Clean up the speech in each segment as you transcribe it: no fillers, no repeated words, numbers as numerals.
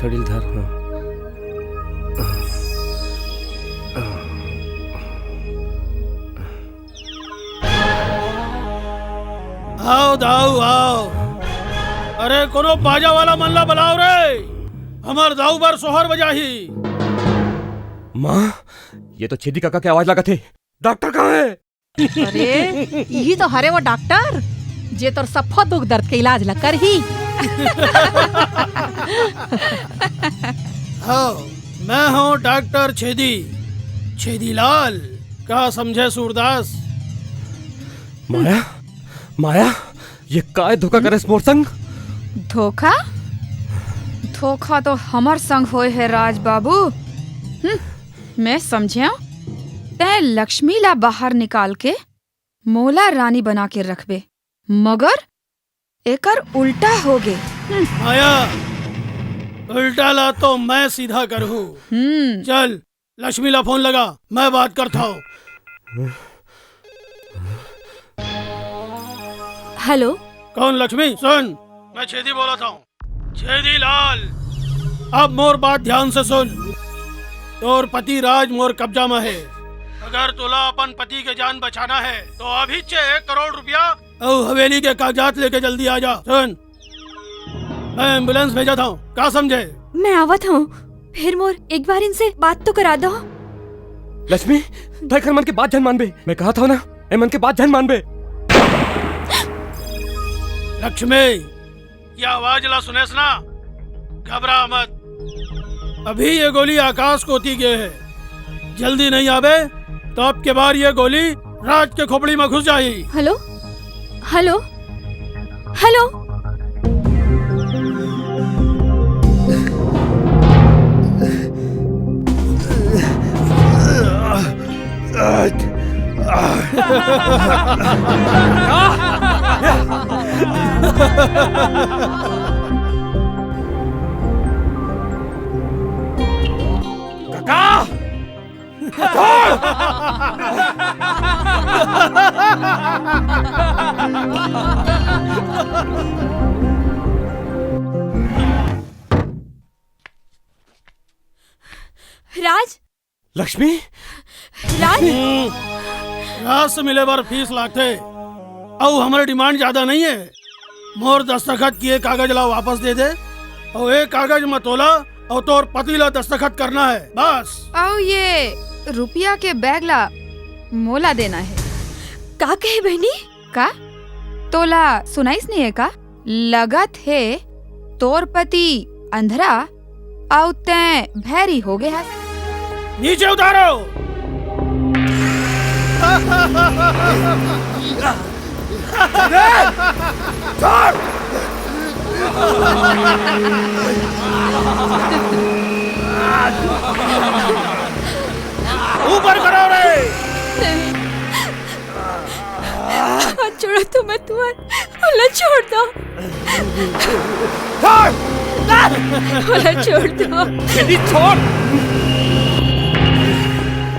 छड़ील धर। आओ दाऊ आओ। अरे कोनो बाजा वाला मल्ला बुलाओ रे, हमार दाऊ बार सोहर बजाही। माँ, ये तो छेदी काका की आवाज लगा थे। डॉक्टर कहाँ है? अरे यही तो हरे वो डॉक्टर जे तोर सफा दुख दर्द के इलाज ला कर ही। हाँ, मैं हूँ डॉक्टर छेदी लाल। क्या समझे सूरदास? माया, माया, ये काय धोखा करे मोर संग? धोखा? धोखा तो हमार संग होए है राज बाबू। मैं समझिया तै लक्ष्मी ला बाहर निकाल के मोला रानी बना के रखबे, मगर एकर उल्टा हो गे। माया, उल्टा ला तो मैं सीधा करहूँ। चल लक्ष्मी ला फोन लगा, मैं बात करता हूँ। हेलो, कौन? लक्ष्मी सुन, मैं छेदी बोला था। छेदी लाल, अब मोर बात ध्यान से सुन। तोर पति राज मोर कब्जा में है। अगर तुला अपन पति के जान बचाना है तो अभी 1 करोड़ रुपया और हवेली के कागजात लेके जल्दी आ जा। सुन, मैं एम्बुलेंस भेजा था, क्या समझे? मैं आवत हूँ, फिर मोर एक बार इनसे बात तो करा दो। लक्ष्मी, तय मन के बात जान मानबे। मैं कहा था ना, ए मन के बात जान मानबे। लक्ष्मी, ये आवाज ला सुनेस ना, घबरा मत। अभी ये गोली आकाश को ती गए है। जल्दी नहीं आवे तो अब के बार ये गोली राज के खोपड़ी में घुस जाएगी। Hello, hello, hello. Raj, Lakshmi, Raj, Raj से मिले बार फीस लाते और हमारे डिमांड ज्यादा नहीं है। मोर दस्तखत किए कागज ला वापस दे दे और एक कागज में तोला और तोर पति ला दस्तखत करना है, बस। और ये रुपया के बैग ला मोला देना है। का कहे बहनी? का तोला सुनाइस नहीं है का? लगत है तोर पति अंधरा और तै भैरी हो गया है। नीचे उतारो। ऊपर करो रे। छोड़ो तो मत, तुम्हारा छोड़ दो। छोड़ दो। छोड़।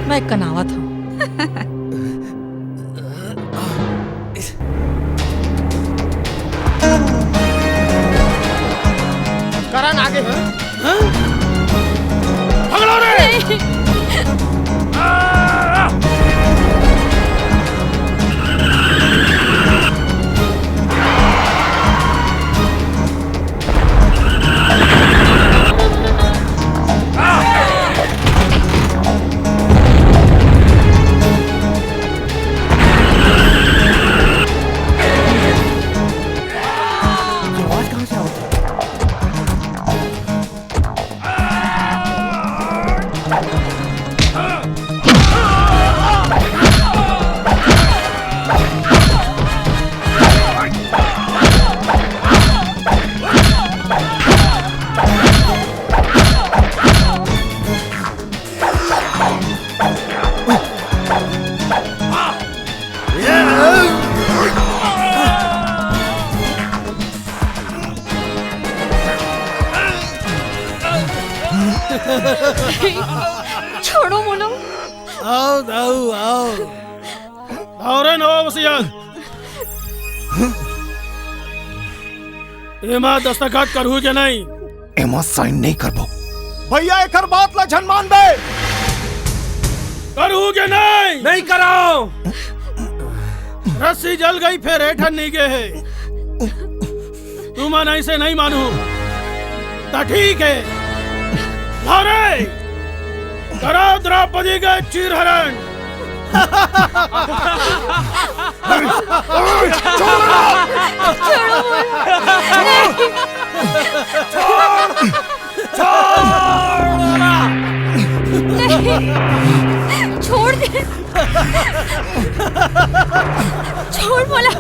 मैं कनावत हूँ। करण आगे है। पकड़ो रे। छोड़ो मोनो। आओ दाऊ आओ। आओ रे नवाब वसिया। एमा दस्तखत करहु जे नहीं? एमा साइन नहीं करबो। भैया एकर बात ला जन मान बे। करूगे नहीं? नहीं कराओ। रस्सी जल गई फिर ऐठन नहीं गए है। तुम ऐसे नहीं मानू तो ठीक है। अरे करो द्रौपदी का चीरहरण। छोड़ दे, छोड़ बोला।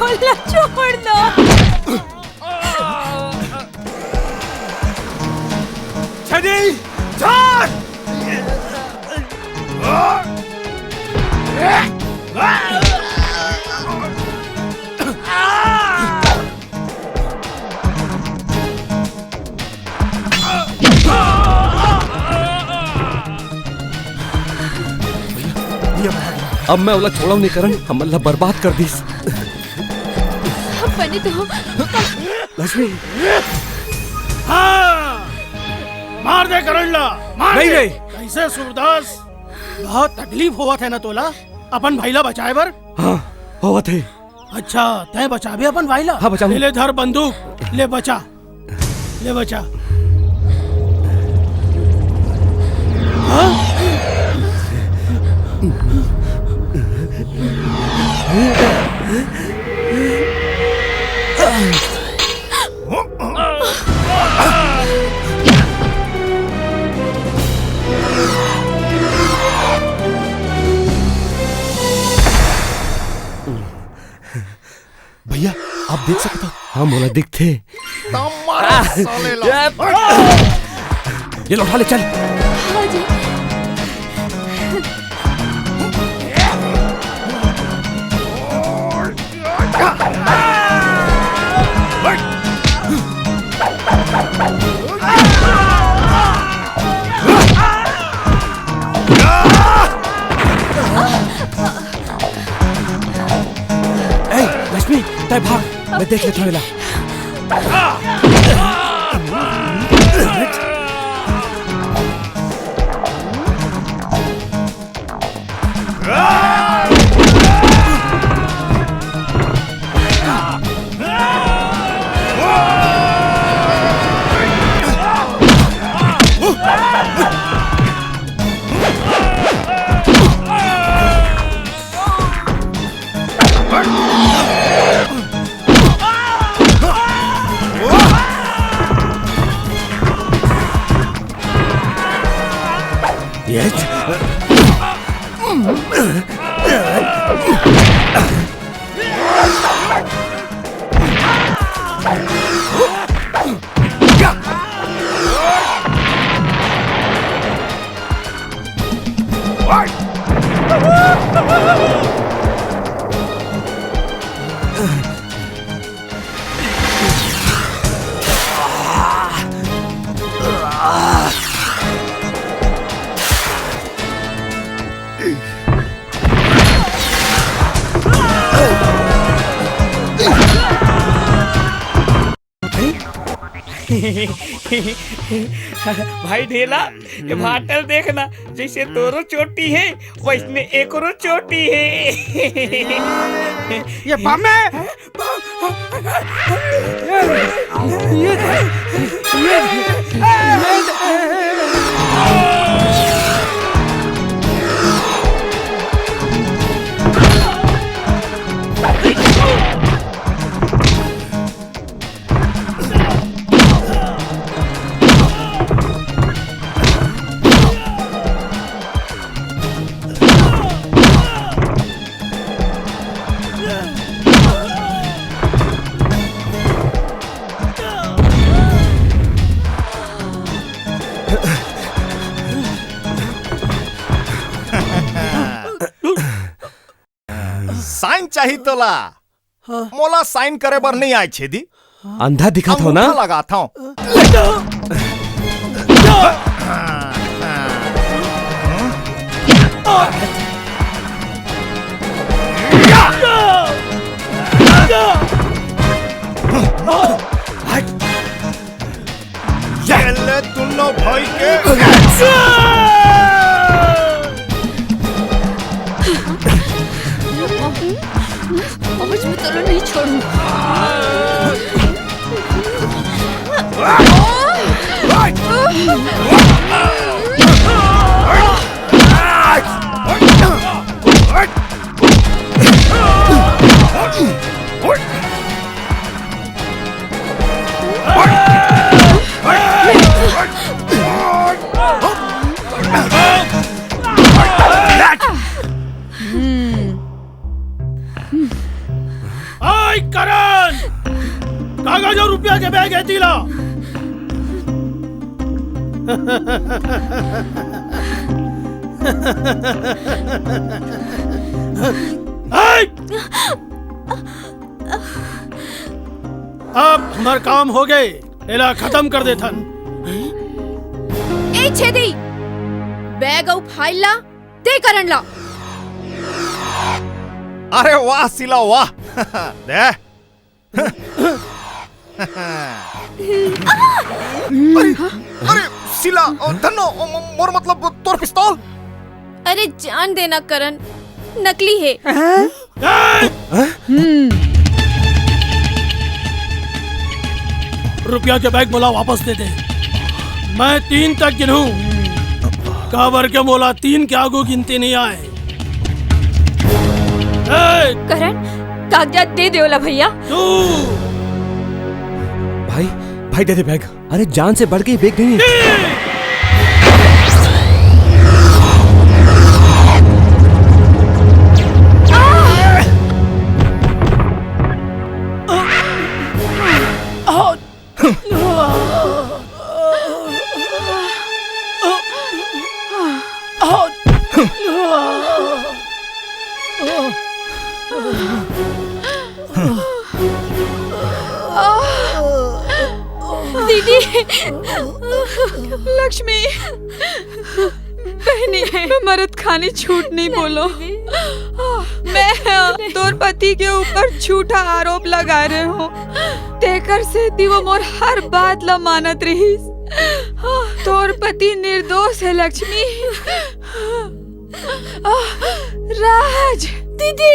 बोला छोड़ दो। छेदी छोड़। अब मैं ओला छोड़ा नहीं करन, हम अल्लाह बर्बाद कर दीस। बने तो लक्ष्मी हाँ मार दे करंडला, मार नहीं दे। रे। कैसे सूरदास, बहुत तकलीफ हुआ था ना तोला अपन भाईला बचाए बर। हाँ हुआ थे। अच्छा तय बचाबे अपन भाईला। हाँ, बचाऊं। ले धर बंदूक, ले बचा, ले बचा। हाँ? भैया आप देख सकते हो। हाँ मोला दिखते। मारा साले ला। ये लो उठा ले चल। हाँ जी। लक्ष्मी तय भाग, मैं देख लेता हूँ। भाई ढेला, ये भाटल देखना, जैसे तोरो चोटी है वैसने एकरो चोटी है। ये बामे साइन चाहिए तोला। मोला साइन करे बर नहीं आए छेदी। अंधा दिखा था ना। अंगूठा लगा था। ये तुन्नो भाई के आज मैं तेरा नहीं छोड़ूंगा। आय करण, कागज और रुपया के बैग है तिला। आय! अब हमार काम हो गए, एला खत्म कर दे थन। ए छेदी, बैग और फाइल ला, दे करण ला। अरे वाह सिला वाह। दे। अरे सिला धन्नो मोर मतलब तोर पिस्तौल। अरे जान देना करण, नकली है। रुपया के बैग मोला वापस दे दे। मैं 3 तक गिनूं। काबर के मोला 3 के आगू गिनते नहीं आए। करण, कागजात दे देवला भैया। तू भाई भाई दे दे बैग। अरे जान से बढ़ के बैग नहीं। दीदी, लक्ष्मी, बहनी, मर्द खानी झूठ नहीं बोलो। मैं तोर पति के ऊपर झूठा आरोप लगा रहे हूँ। तेकर से वो मोर हर बात ला मानत रही। तोर पति निर्दोष है लक्ष्मी। राज, दीदी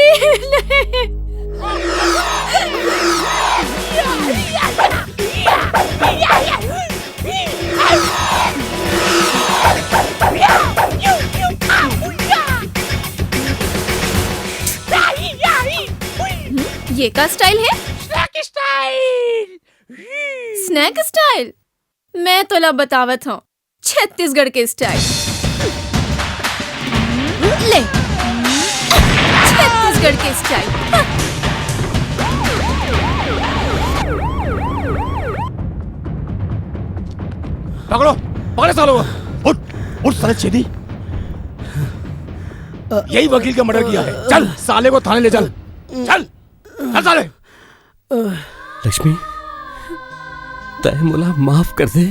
ये का स्टाइल है? Snack style. मैं तोला बतावत हूँ, छत्तीसगढ़ के स्टाइल। ले, छत्तीसगढ़ के स्टाइल। पकड़ो पकड़े सालो। उठ उठ साले छेदी। यही वकील का मर्डर किया है। चल साले को थाने ले चल। चल चल साले। लक्ष्मी, तय मोला माफ कर दे।